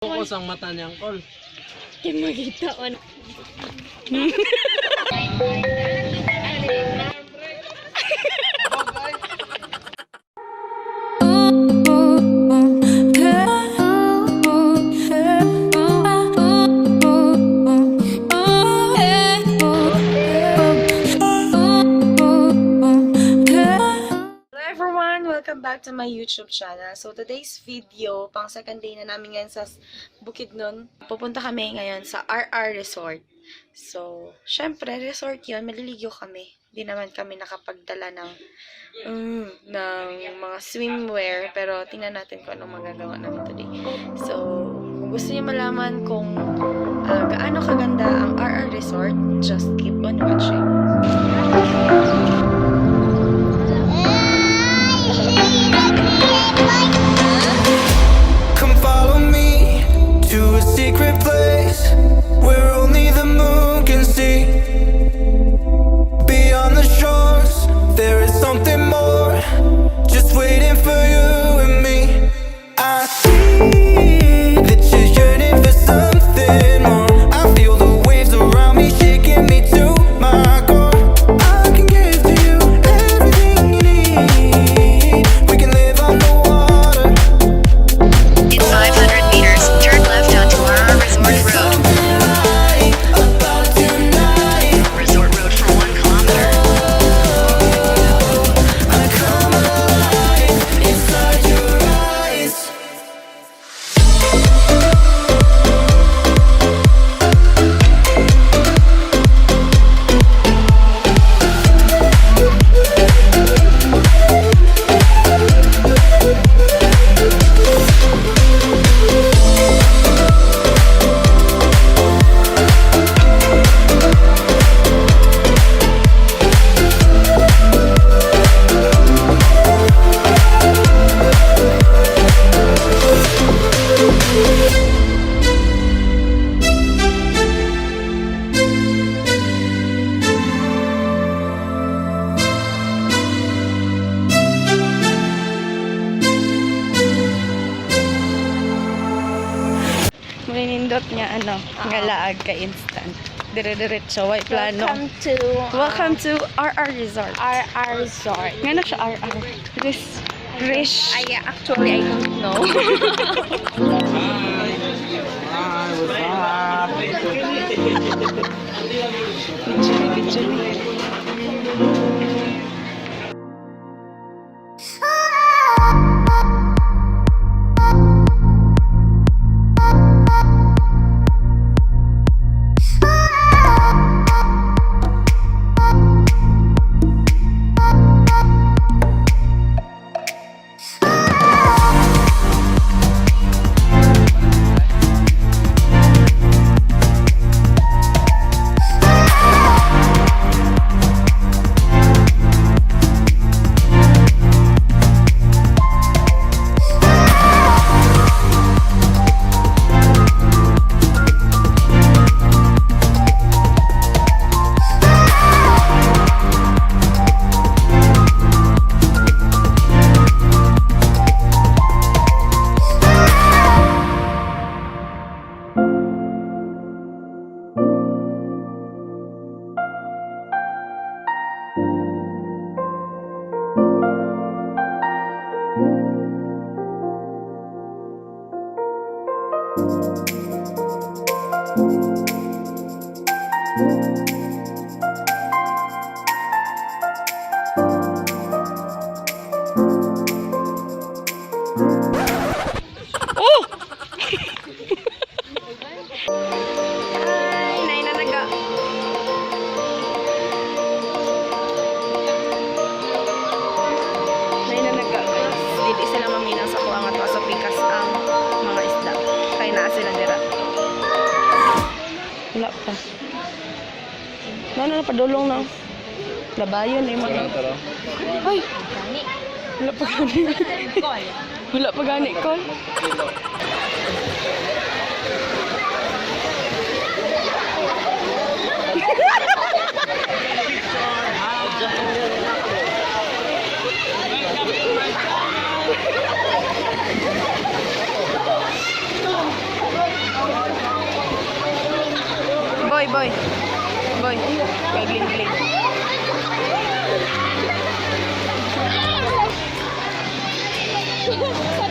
Focus ang mata niyang call. Kaya magita on. Welcome back to my YouTube channel. So today's video, pang second day na namin ngayon sa Bukidnon. Pupunta kami ngayon sa RR Resort. So, syempre, resort yun, maliligo kami. Hindi naman kami nakapagdala ng mga swimwear, pero tingnan natin kung anong magagawa namin today. So, kung gusto niyo malaman kung gaano kaganda ang RR Resort, just keep on watching. Come follow me to a secret place where only the moon can see. Beyond the shores, there is something more, just waiting for you and me. I see that you're yearning for something more. I feel the waves around me shaking me to my core. I can give to you everything you need. We can live on the water. In 500 meters, turn left onto RR Resort Road. Resort Road for 1 kilometer. Inside your eyes. Maninindot niya nga laag ka instant. Dire-diretso, way plano. Welcome to RR Resort. RR Resort. Nga na siya RR. Rish. Actually, I don't know. Hi, what's up? Wala pa. Ano, padulong na. Labayon eh mga. Ay! Wala pa gani. Wala pa gani, call. boy. Boy. Kay Gling.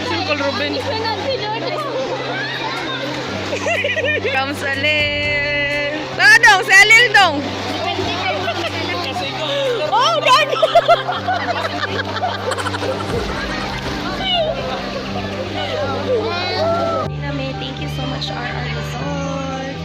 Simple Ruben. Come sa Lil. Dong, sa Lil dong. Oh, gago. Name, thank you so much, RR Resort.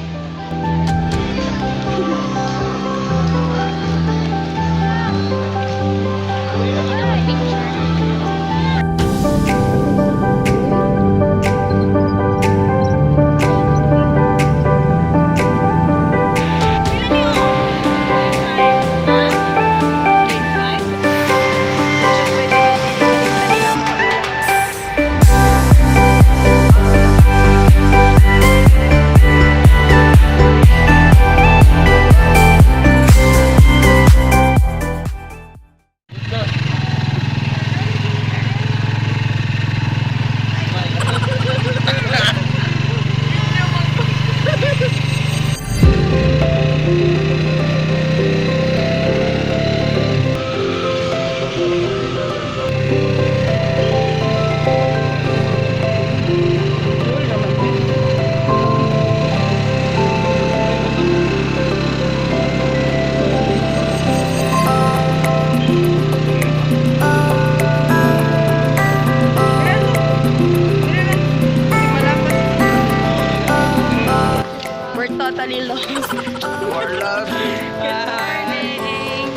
We're totally lost. We're lost. Good morning.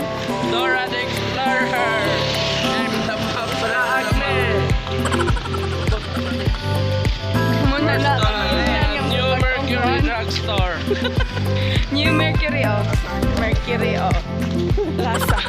Dora the Explorer. I'm the Pablagne. Muna na. New Mercury Drugstore. New Mercury, oh. Mercury, oh. Lasa.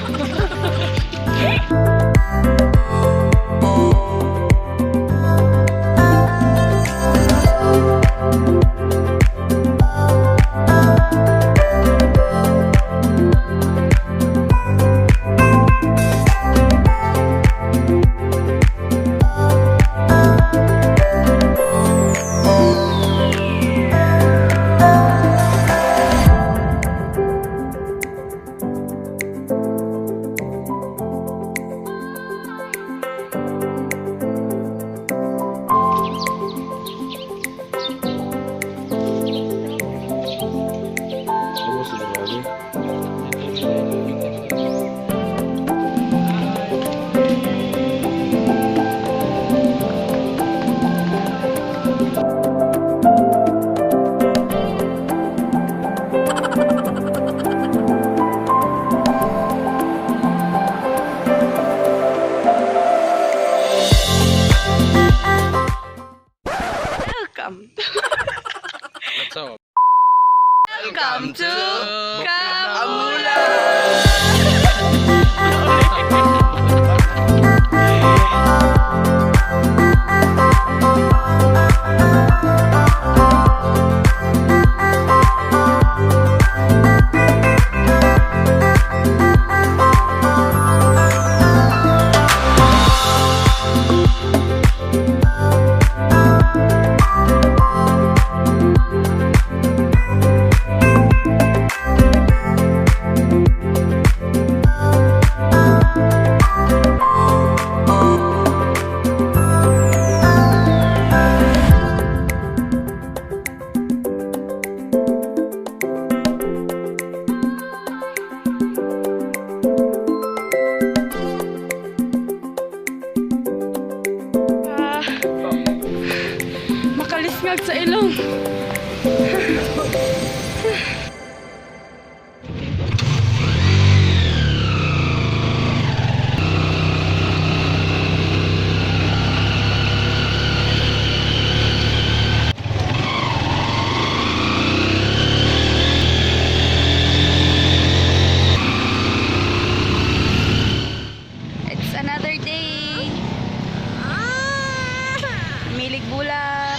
Welcome. What's up? Welcome to makalisngag sa ilong. It's another day. Milig bulak.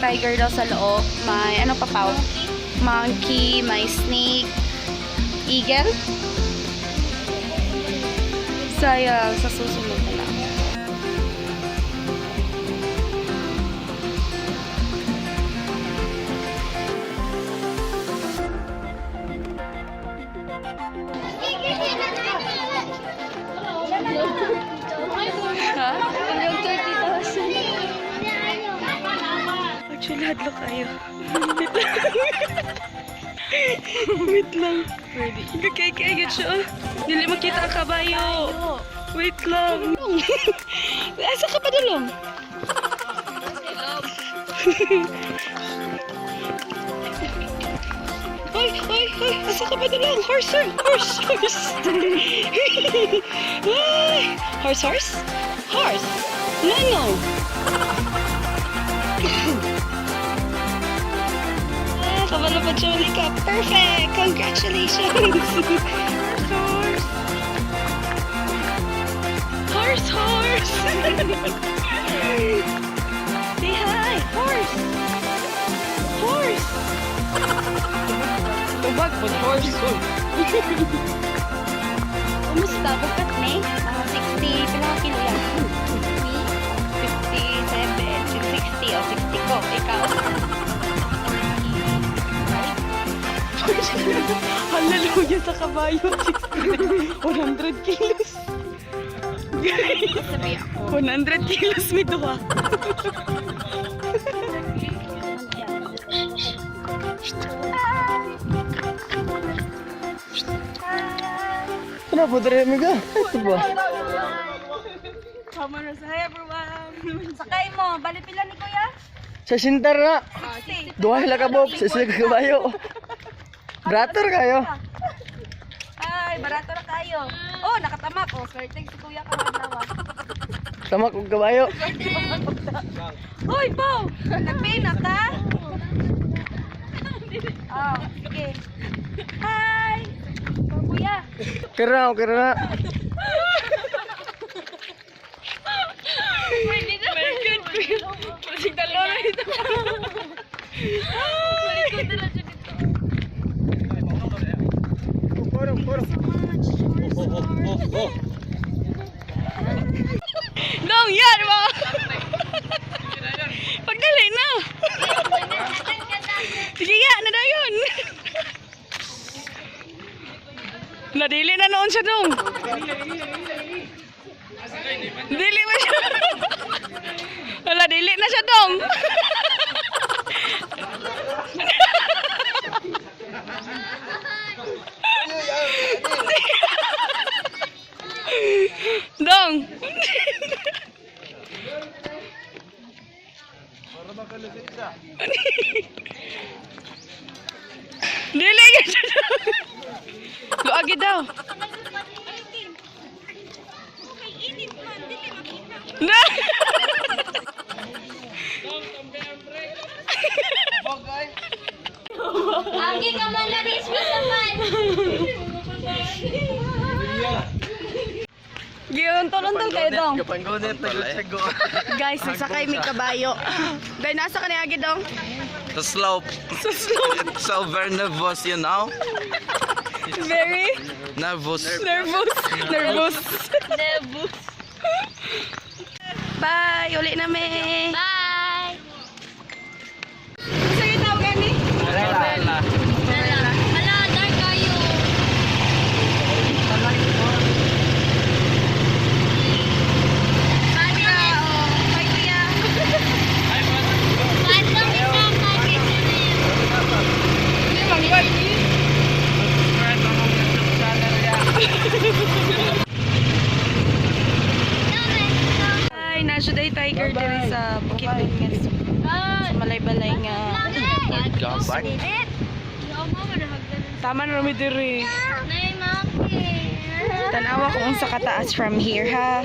tiger daw sa loob. May ano pa pa? Monkey, may snake, eagle. Sayang, sa susunod na lang. Ha? Hanggang 30,000. Actually, hadlo kayo. Wait lang. Ready. Kaya siya. Dili makita ang kabayo. Wait lang. Asa ka pa dulong? Hoy! Asa ka pa dulong? Horse! Ay! Horse? Horse! No! Kabalo pa, Jolika. Perfect! Congratulations! Horse! Say hi! Horse! Tubag po, horse. Kumusta? Bukat ni? Mga 60, pinaka kilo yan. 57, 60 o 60 ko. Ikaw. Hallelujah sa kabayo. 100 kilos. Sabi ako. 100 kilos may duwa. Kenapa dari Amiga? Coba. Come on, say hi everyone. Sakay mo, bali pila ni Kuya? Sa sintar na. Dua hila ka Bob, sa sila kabayo. Brater kayo. Ay, barato na kayo. Oh, nakatamak. Oh, swerte si Kuya Kamaglawa. Sama kong kabayo. Hoy, Pao! Nagpina ka? Oh, sige. Hi! Oh, Kuya. Kira na. My God, Kuya. Pasig dalawa na ito. Malikod na lang siya dito. Dong, yan mo! Pagdali na! Sige nga, nadayon! Nadili na noon siya, Dong! Dili ba siya? Wala, dili na siya, Dong! Dong! Dili ka siya, Dong! Luagi daw! Na! Agi ka man na rin sa man. Giyon, tolong kayo, Dong. Kapanggonet, tago. Guys, nagsakay may kabayo. Dahil nasa ka niya, Dong? The slope. It's so very nervous, you know? Very Nervous. nervous. Bye! Uli na me! Bye. Sa'yo tawagan ni? Hala, dark kayo. Bye, Kuya! Oh, bye, Kuya! Ba't lang isa mag-isinip? Ay, nasa day tiger diri sa Bukidnon nga sa Malay-balay nga. Tama na rami diri. Tanawa ko kung sa kataas from here, ha?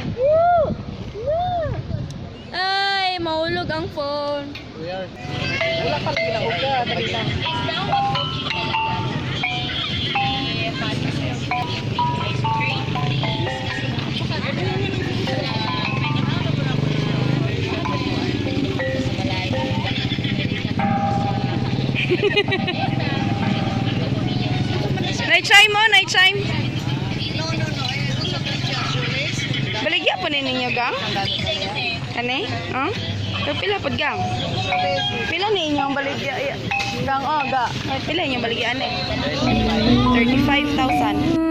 Ay, mahulog ang phone. Night chime mo, night chime. Baligya po ninyo gang? Kani? Oh? Pero pila po gang? Pila ni inyong baligya? Gang o, ga. Pila inyong baligya ane? 35,000.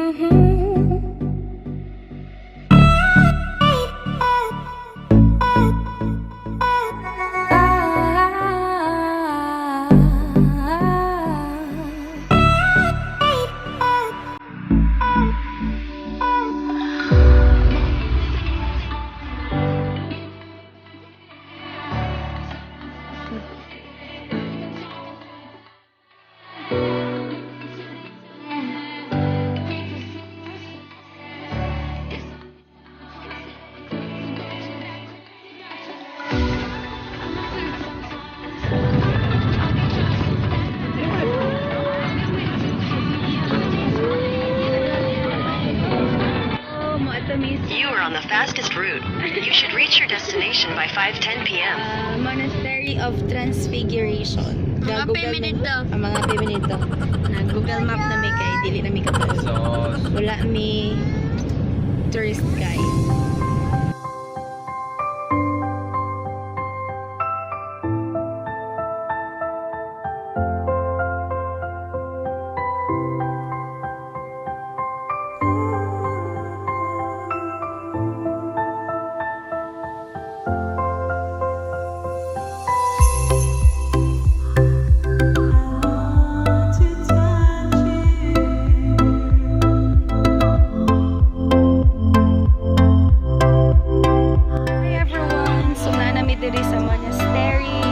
You are on the fastest route. You should reach your destination by 5:10 p.m. Monastery of Transfiguration. Mga peminito. Mga peminito. Na Google Map na may kay dili na may kapal. Wala may tourist guide. Hi everyone! So nanami diri sa monastery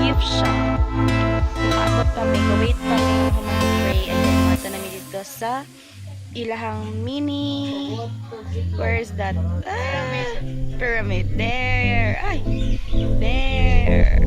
gift shop. Abot kami, wait kami, humang-pray, and then mata namin dito sa ilahang mini, where's that? Pyramid. There! Ay! There!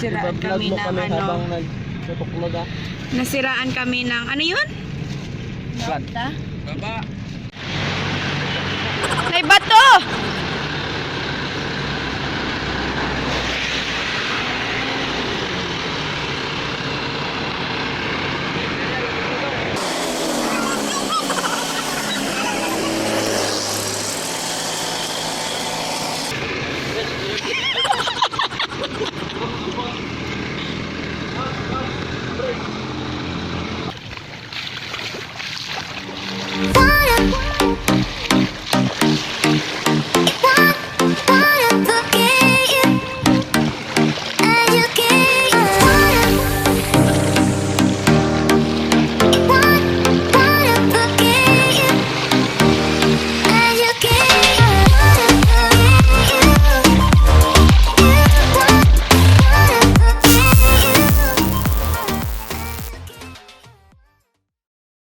Nasiraan kami ng ano. Nasiraan kami ng ano yun? Baba. May bato!